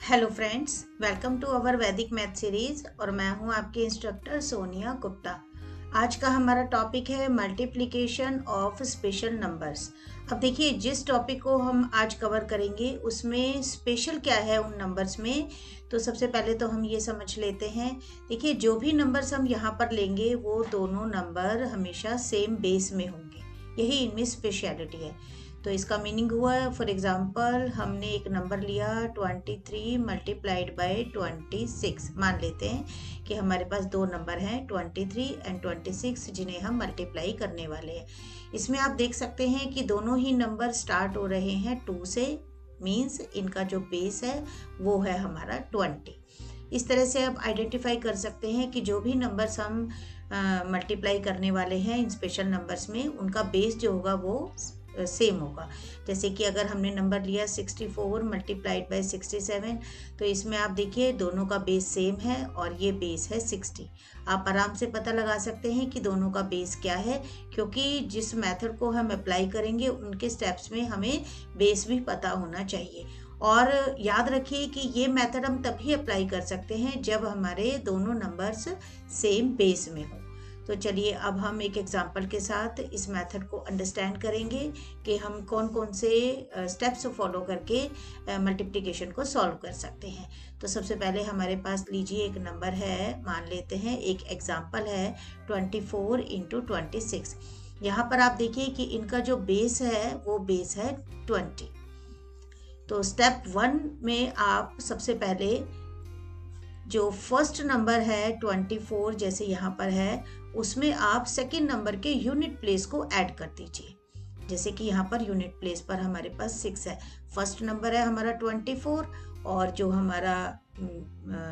Hello friends, welcome to our Vedic math series और मैं हूं आपकी इंस्ट्रक्टर सोनिया गुप्ता। आज का हमारा टॉपिक है मल्टीप्लिकेशन ऑफ स्पेशल नंबर्स। अब देखिए, जिस टॉपिक को हम आज कवर करेंगे उसमें स्पेशल क्या है उन नंबर्स में। तो सबसे पहले तो हम ये समझ लेते हैं। देखिए, जो भी नंबर्स हम यहाँ पर लेंगे वो दोनों नंबर हमेशा सेम बेस में होंगे, यही इनमें स्पेशलिटी है। तो इसका मीनिंग हुआ, फॉर एग्जांपल हमने एक नंबर लिया 23 मल्टीप्लाइड बाय 26। मान लेते हैं कि हमारे पास दो नंबर हैं 23 एंड 26 जिन्हें हम मल्टीप्लाई करने वाले हैं। इसमें आप देख सकते हैं कि दोनों ही नंबर स्टार्ट हो रहे हैं 2 से, मीन्स इनका जो बेस है वो है हमारा 20। इस तरह से आप आइडेंटिफाई कर सकते हैं कि जो भी नंबर्स हम मल्टीप्लाई करने वाले हैं इन स्पेशल नंबर्स में, उनका बेस जो होगा वो सेम होगा। जैसे कि अगर हमने नंबर लिया 64 मल्टीप्लाइड बाय 67, तो इसमें आप देखिए दोनों का बेस सेम है और ये बेस है 60। आप आराम से पता लगा सकते हैं कि दोनों का बेस क्या है, क्योंकि जिस मेथड को हम अप्लाई करेंगे उनके स्टेप्स में हमें बेस भी पता होना चाहिए। और याद रखिए कि ये मेथड हम तभी अप्लाई कर सकते हैं जब हमारे दोनों नंबर्स सेम बेस में हो। तो चलिए अब हम एक एग्जांपल के साथ इस मेथड को अंडरस्टैंड करेंगे कि हम कौन कौन से स्टेप्स फॉलो करके मल्टीप्लिकेशन को सॉल्व कर सकते हैं। तो सबसे पहले हमारे पास लीजिए एक नंबर है, मान लेते हैं एक एग्जांपल है 24 इंटू 26। यहाँ पर आप देखिए कि इनका जो बेस है वो बेस है 20। तो स्टेप 1 में आप सबसे पहले जो फर्स्ट नंबर है 24 जैसे यहाँ पर है, उसमें आप सेकंड नंबर के यूनिट प्लेस को ऐड कर दीजिए। जैसे कि यहाँ पर यूनिट प्लेस पर हमारे पास 6 है, फर्स्ट नंबर है हमारा 24 और जो हमारा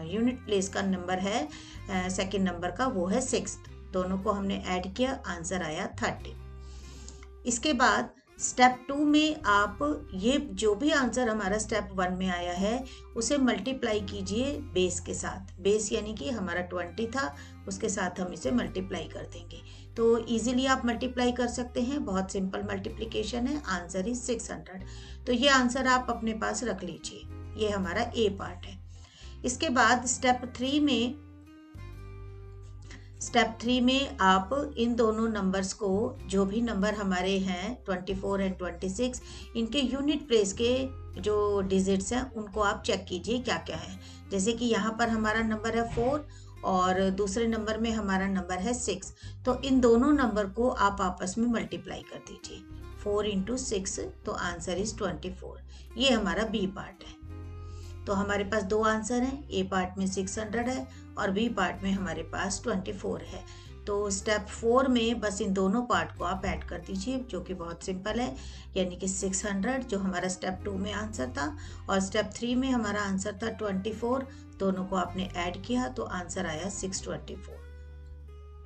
यूनिट प्लेस का नंबर है सेकंड नंबर का वो है 6। दोनों को हमने ऐड किया, आंसर आया 30। इसके बाद स्टेप 2 में आप ये जो भी आंसर हमारा स्टेप 1 में आया है उसे मल्टीप्लाई कीजिए बेस के साथ। बेस यानी कि हमारा 20 था, उसके साथ हम इसे मल्टीप्लाई कर देंगे। तो इजीली आप मल्टीप्लाई कर सकते हैं, बहुत सिंपल मल्टीप्लिकेशन है। Answer is 600। तो ये आंसर आप अपने पास रख लीजिए, ये हमारा ए पार्ट है। इसके बाद स्टेप 3 में आप इन दोनों नंबर्स को, जो भी नंबर हमारे हैं 24 एंड 26, इनके यूनिट प्लेस के जो डिजिट्स हैं उनको आप चेक कीजिए क्या क्या है। जैसे कि यहाँ पर हमारा नंबर है 4 और दूसरे नंबर में हमारा नंबर है 6। तो इन दोनों नंबर को आप आपस में मल्टीप्लाई कर दीजिए, 4 इंटू 6, तो आंसर इज 24। ये हमारा बी पार्ट है। तो हमारे पास दो आंसर हैं, ए पार्ट में 600 है और बी पार्ट में हमारे पास 24 है। तो स्टेप 4 में बस इन दोनों पार्ट को आप ऐड कर दीजिए, जो कि बहुत सिंपल है, यानी कि 600 जो हमारा स्टेप 2 में आंसर था और स्टेप 3 में हमारा आंसर था 24। दोनों को आपने ऐड किया तो आंसर आया 624।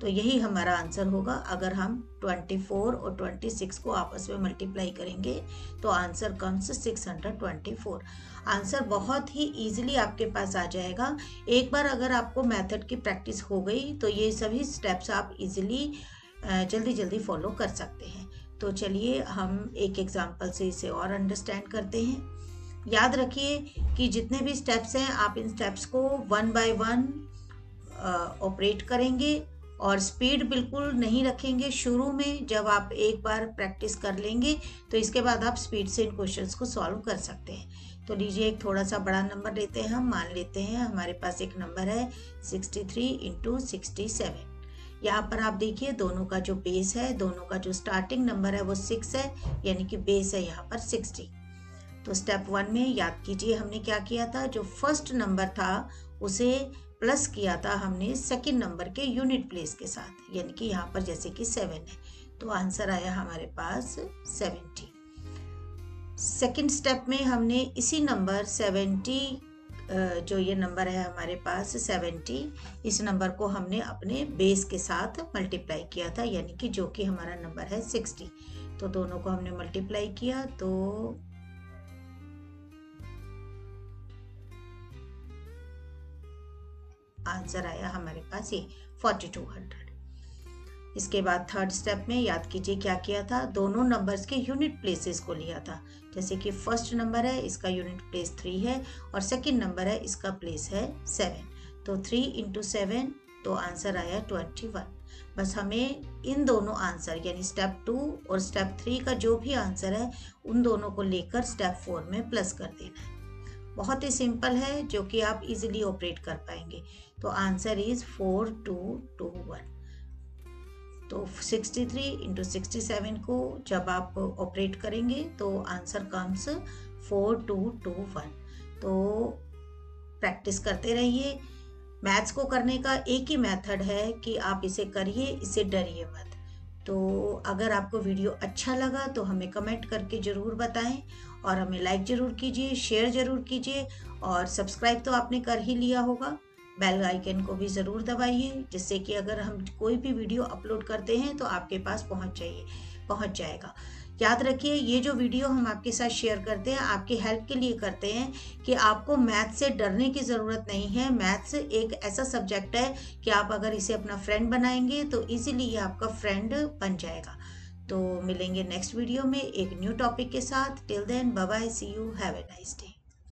तो यही हमारा आंसर होगा। अगर हम 24 और 26 को आपस में मल्टीप्लाई करेंगे तो आंसर कम्स 624। आंसर बहुत ही इजीली आपके पास आ जाएगा। एक बार अगर आपको मेथड की प्रैक्टिस हो गई तो ये सभी स्टेप्स आप इजीली जल्दी जल्दी फॉलो कर सकते हैं। तो चलिए हम एक एग्जांपल से इसे और अंडरस्टैंड करते हैं। याद रखिए कि जितने भी स्टेप्स हैं आप इन स्टेप्स को 1 बाय 1 ऑपरेट करेंगे और स्पीड बिल्कुल नहीं रखेंगे शुरू में। जब आप एक बार प्रैक्टिस कर लेंगे तो इसके बाद आप स्पीड से इन क्वेश्चंस को सॉल्व कर सकते हैं। तो लीजिए एक थोड़ा सा बड़ा नंबर लेते हैं हम। मान लेते हैं हमारे पास एक नंबर है 63 इंटू 67। यहाँ पर आप देखिए दोनों का जो बेस है, दोनों का जो स्टार्टिंग नंबर है वो 6 है, यानी कि बेस है यहाँ पर 60। तो स्टेप 1 में याद कीजिए हमने क्या किया था, जो फर्स्ट नंबर था उसे प्लस किया था हमने सेकंड नंबर के यूनिट प्लेस के साथ, यानी कि यहाँ पर जैसे कि 7 है, तो आंसर आया हमारे पास 70। सेकंड स्टेप में हमने इसी नंबर 70, जो ये नंबर है हमारे पास 70, इस नंबर को हमने अपने बेस के साथ मल्टीप्लाई किया था, यानी कि जो कि हमारा नंबर है 60। तो दोनों को हमने मल्टीप्लाई किया तो आंसर आया हमारे पास ये 4200। इसके बाद थर्ड स्टेप में याद कीजिए क्या किया था, दोनों नंबर्स के यूनिट प्लेसेस को लिया था। जैसे कि फर्स्ट नंबर है, इसका यूनिट प्लेस 3 है और सेकंड नंबर है, इसका प्लेस है 7। तो 3 इंटू 7, तो आंसर आया 21। बस हमें इन दोनों आंसर यानी स्टेप 2 और स्टेप 3 का जो भी आंसर है उन दोनों को लेकर स्टेप 4 में प्लस कर देना है। बहुत ही सिंपल है, जो कि आप इजीली ऑपरेट कर पाएंगे। तो आंसर इज 4221। तो 63 इंटू 67 को जब आप ऑपरेट करेंगे तो आंसर कम्स 4221। तो प्रैक्टिस करते रहिए। मैथ्स को करने का एक ही मेथड है कि आप इसे करिए, इससे डरिए मत। तो अगर आपको वीडियो अच्छा लगा तो हमें कमेंट करके ज़रूर बताएं और हमें लाइक ज़रूर कीजिए, शेयर ज़रूर कीजिए और सब्सक्राइब तो आपने कर ही लिया होगा। बेल आइकन को भी ज़रूर दबाइए, जिससे कि अगर हम कोई भी वीडियो अपलोड करते हैं तो आपके पास पहुंच जाएगा। याद रखिए, ये जो वीडियो हम आपके साथ शेयर करते हैं आपकी हेल्प के लिए करते हैं कि आपको मैथ से डरने की ज़रूरत नहीं है। मैथ्स एक ऐसा सब्जेक्ट है कि आप अगर इसे अपना फ्रेंड बनाएंगे तो इजीली ये आपका फ्रेंड बन जाएगा। तो मिलेंगे नेक्स्ट वीडियो में एक न्यू टॉपिक के साथ। Till then bye bye, see you, have a nice day.